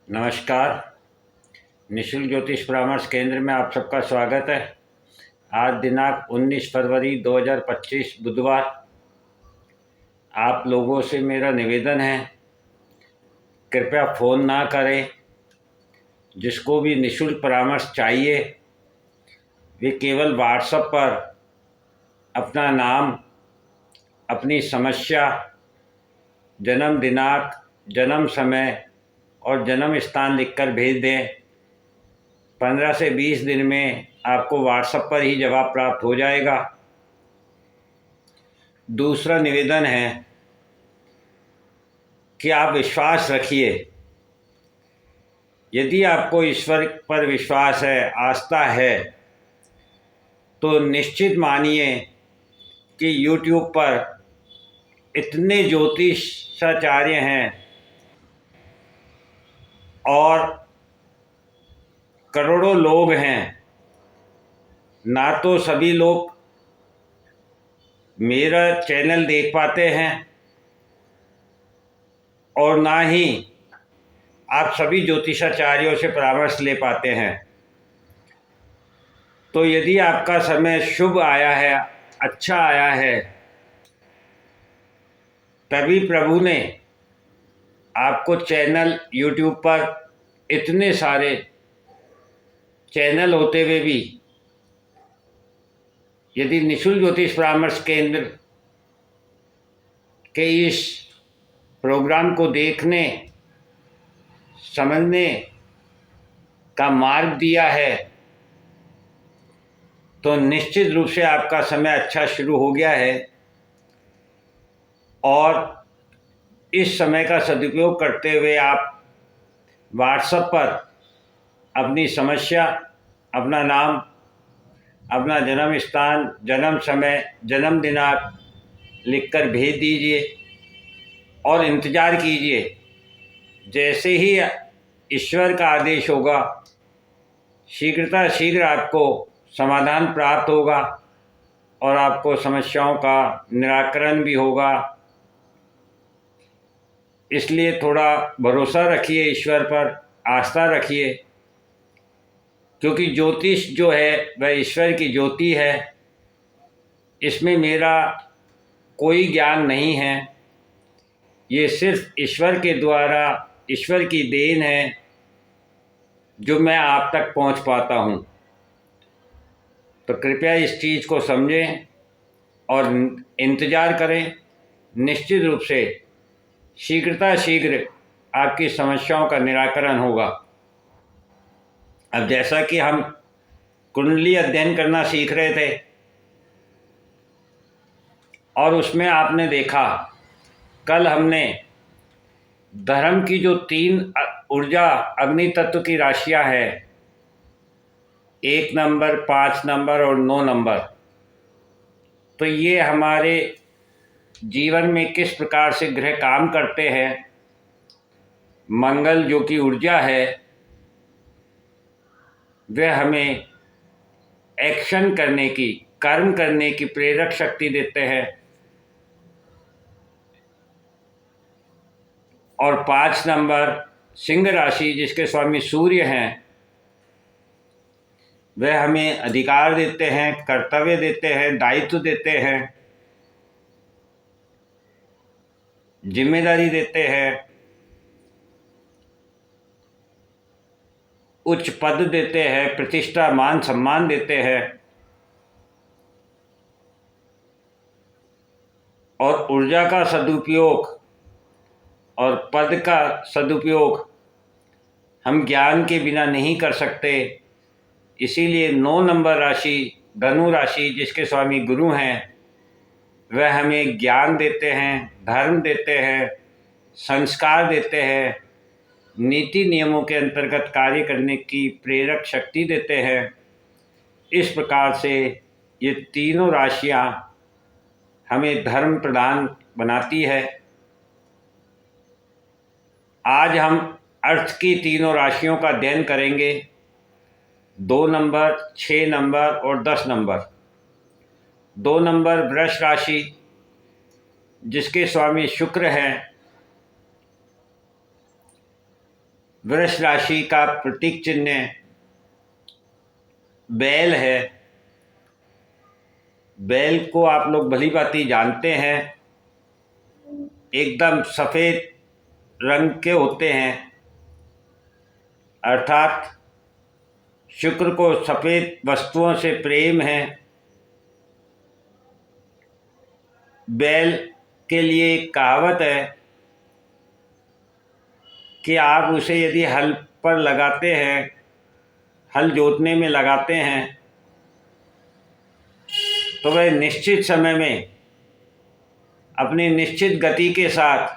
नमस्कार। निशुल्क ज्योतिष परामर्श केंद्र में आप सबका स्वागत है। आज दिनांक 19 फरवरी 2025 बुधवार। आप लोगों से मेरा निवेदन है, कृपया फ़ोन ना करें। जिसको भी निशुल्क परामर्श चाहिए वे केवल व्हाट्सएप पर अपना नाम, अपनी समस्या, जन्म दिनांक, जन्म समय और जन्म स्थान लिखकर भेज दें। 15 से 20 दिन में आपको व्हाट्सएप पर ही जवाब प्राप्त हो जाएगा। दूसरा निवेदन है कि आप विश्वास रखिए। यदि आपको ईश्वर पर विश्वास है, आस्था है, तो निश्चित मानिए कि YouTube पर इतने ज्योतिषाचार्य हैं और करोड़ों लोग हैं। ना तो सभी लोग मेरा चैनल देख पाते हैं और ना ही आप सभी ज्योतिषाचार्यों से परामर्श ले पाते हैं। तो यदि आपका समय शुभ आया है, अच्छा आया है, तभी प्रभु ने आपको चैनल YouTube पर, इतने सारे चैनल होते हुए भी यदि निशुल्क ज्योतिष परामर्श केंद्र के इस प्रोग्राम को देखने, समझने का मार्ग दिया है, तो निश्चित रूप से आपका समय अच्छा शुरू हो गया है और इस समय का सदुपयोग करते हुए आप व्हाट्सएप पर अपनी समस्या, अपना नाम, अपना जन्म स्थान, जन्म समय, जन्म दिनांक लिखकर भेज दीजिए और इंतज़ार कीजिए। जैसे ही ईश्वर का आदेश होगा, शीघ्र आपको समाधान प्राप्त होगा और आपको समस्याओं का निराकरण भी होगा। इसलिए थोड़ा भरोसा रखिए, ईश्वर पर आस्था रखिए, क्योंकि ज्योतिष जो है वह ईश्वर की ज्योति है। इसमें मेरा कोई ज्ञान नहीं है, ये सिर्फ ईश्वर के द्वारा, ईश्वर की देन है जो मैं आप तक पहुंच पाता हूं। तो कृपया इस चीज़ को समझें और इंतज़ार करें। निश्चित रूप से शीघ्र आपकी समस्याओं का निराकरण होगा। अब जैसा कि हम कुंडली अध्ययन करना सीख रहे थे और उसमें आपने देखा, कल हमने धर्म की जो 3 ऊर्जा अग्नि तत्व की राशियां हैं, 1 नंबर, 5 नंबर और 9 नंबर, तो ये हमारे जीवन में किस प्रकार से ग्रह काम करते हैं। मंगल जो कि ऊर्जा है, वह हमें एक्शन करने की, कर्म करने की प्रेरक शक्ति देते हैं और 5 नंबर सिंह राशि जिसके स्वामी सूर्य हैं, वह हमें अधिकार देते हैं, कर्तव्य देते हैं, दायित्व देते हैं, जिम्मेदारी देते हैं, उच्च पद देते हैं, प्रतिष्ठा, मान सम्मान देते हैं और ऊर्जा का सदुपयोग और पद का सदुपयोग हम ज्ञान के बिना नहीं कर सकते। इसीलिए 9 नंबर राशि धनु राशि जिसके स्वामी गुरु हैं, वह हमें ज्ञान देते हैं, धर्म देते हैं, संस्कार देते हैं, नीति नियमों के अंतर्गत कार्य करने की प्रेरक शक्ति देते हैं। इस प्रकार से ये तीनों राशियां हमें धर्म प्रदान बनाती है। आज हम अर्थ की तीनों राशियों का अध्ययन करेंगे। 2 नंबर, 6 नंबर और 10 नंबर। 2 नंबर वृष राशि जिसके स्वामी शुक्र हैं, वृष राशि का प्रतीक चिन्ह बैल है। बैल को आप लोग भली भांति जानते हैं, एकदम सफ़ेद रंग के होते हैं, अर्थात शुक्र को सफ़ेद वस्तुओं से प्रेम है। बैल के लिए एक कहावत है कि आप उसे यदि हल पर लगाते हैं, हल जोतने में लगाते हैं, तो वह निश्चित समय में अपनी निश्चित गति के साथ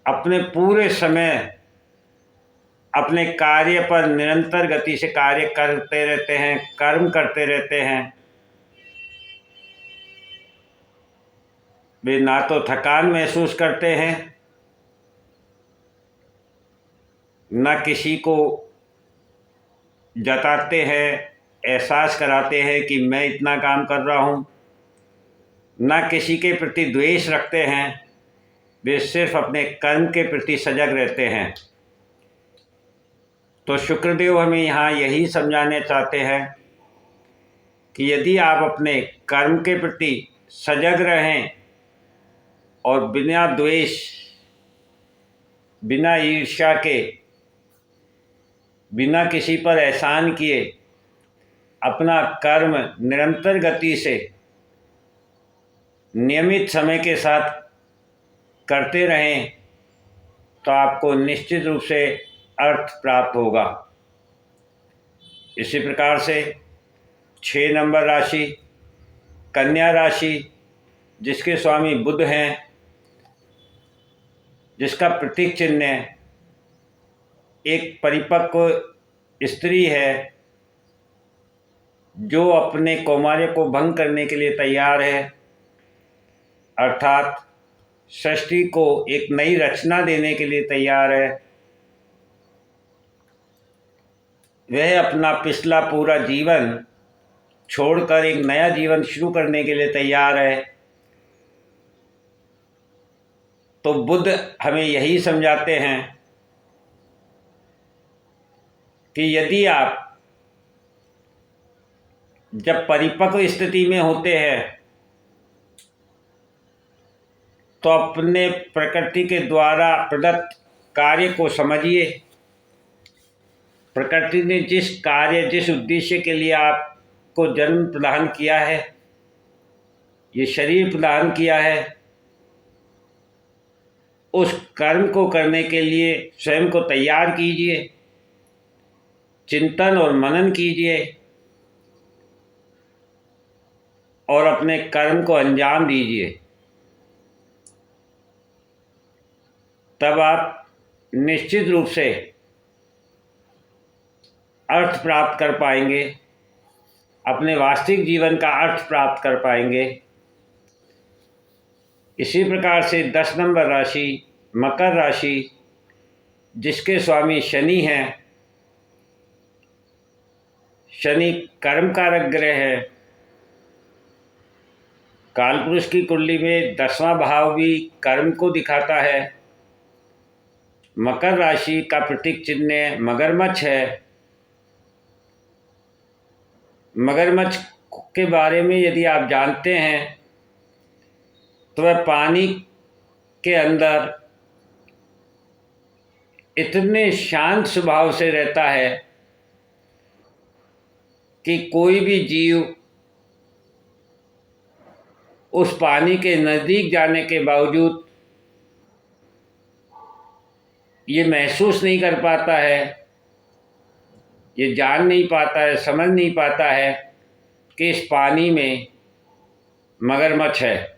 अपने पूरे समय अपने कार्य पर निरंतर गति से कार्य करते रहते हैं, कर्म करते रहते हैं। वे ना तो थकान महसूस करते हैं, न किसी को जताते हैं, एहसास कराते हैं कि मैं इतना काम कर रहा हूँ, न किसी के प्रति द्वेष रखते हैं। वे सिर्फ अपने कर्म के प्रति सजग रहते हैं। तो शुक्रदेव हमें यहाँ यही समझाने चाहते हैं कि यदि आप अपने कर्म के प्रति सजग रहें और बिना द्वेष, बिना ईर्ष्या के, बिना किसी पर एहसान किए अपना कर्म निरंतर गति से नियमित समय के साथ करते रहें, तो आपको निश्चित रूप से अर्थ प्राप्त होगा। इसी प्रकार से 6 नंबर राशि कन्या राशि, जिसके स्वामी बुध हैं, जिसका प्रतीक चिन्ह एक परिपक्व स्त्री है जो अपने कौमार्य को भंग करने के लिए तैयार है, अर्थात सृष्टि को एक नई रचना देने के लिए तैयार है। वह अपना पिछला पूरा जीवन छोड़कर एक नया जीवन शुरू करने के लिए तैयार है। तो बुद्ध हमें यही समझाते हैं कि यदि आप जब परिपक्व स्थिति में होते हैं तो अपने प्रकृति के द्वारा प्रदत्त कार्य को समझिए। प्रकृति ने जिस कार्य, जिस उद्देश्य के लिए आपको जन्म प्रदान किया है, ये शरीर प्रदान किया है, उस कर्म को करने के लिए स्वयं को तैयार कीजिए, चिंतन और मनन कीजिए और अपने कर्म को अंजाम दीजिए। तब आप निश्चित रूप से अर्थ प्राप्त कर पाएंगे, अपने वास्तविक जीवन का अर्थ प्राप्त कर पाएंगे। इसी प्रकार से 10 नंबर राशि मकर राशि, जिसके स्वामी शनि हैं, शनि कर्म कारक ग्रह है। कालपुरुष की कुंडली में 10वां भाव भी कर्म को दिखाता है। मकर राशि का प्रतीक चिन्ह मगरमच्छ है। मगरमच्छ के बारे में यदि आप जानते हैं तो वह पानी के अंदर इतने शांत स्वभाव से रहता है कि कोई भी जीव उस पानी के नज़दीक जाने के बावजूद ये महसूस नहीं कर पाता है, ये जान नहीं पाता है, समझ नहीं पाता है कि इस पानी में मगरमच्छ है।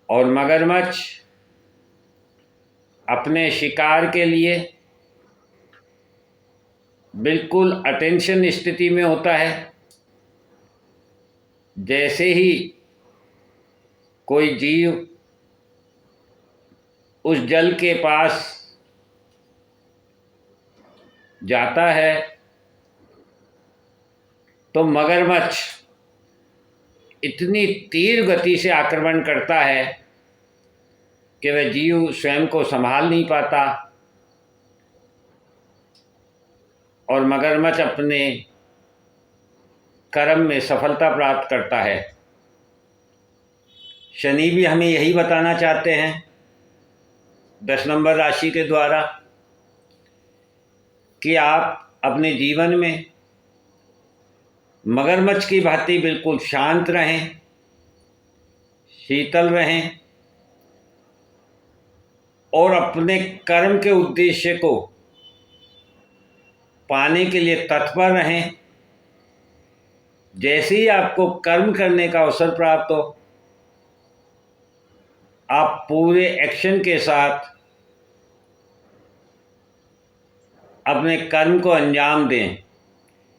और मगरमच्छ अपने शिकार के लिए बिल्कुल अटेंशन स्थिति में होता है। जैसे ही कोई जीव उस जल के पास जाता है तो मगरमच्छ इतनी तीव्र गति से आक्रमण करता है कि वह जीव स्वयं को संभाल नहीं पाता और मगरमच्छ अपने कर्म में सफलता प्राप्त करता है। शनि भी हमें यही बताना चाहते हैं 10 नंबर राशि के द्वारा कि आप अपने जीवन में मगरमच्छ की भांति बिल्कुल शांत रहें, शीतल रहें और अपने कर्म के उद्देश्य को पाने के लिए तत्पर रहें। जैसे ही आपको कर्म करने का अवसर प्राप्त हो, आप पूरे एक्शन के साथ अपने कर्म को अंजाम दें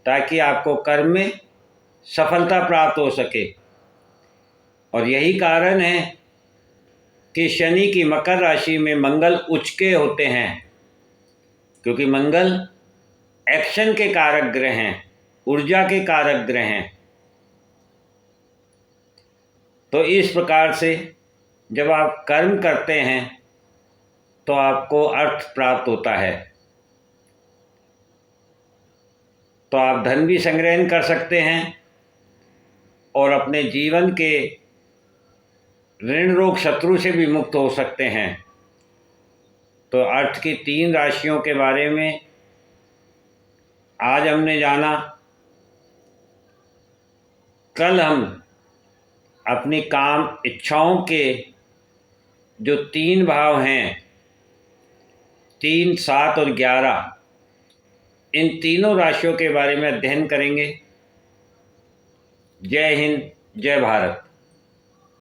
ताकि आपको कर्म में सफलता प्राप्त हो सके। और यही कारण है कि शनि की मकर राशि में मंगल उच्च के होते हैं, क्योंकि मंगल एक्शन के कारक ग्रह हैं, ऊर्जा के कारक ग्रह हैं। तो इस प्रकार से जब आप कर्म करते हैं तो आपको अर्थ प्राप्त होता है, तो आप धन भी संग्रहण कर सकते हैं और अपने जीवन के ऋण रोग शत्रु से भी मुक्त हो सकते हैं। तो अर्थ की 3 राशियों के बारे में आज हमने जाना। कल हम अपनी काम इच्छाओं के जो 3 भाव हैं, 3, 7 और 11, इन तीनों राशियों के बारे में अध्ययन करेंगे। जय हिंद, जय भारत।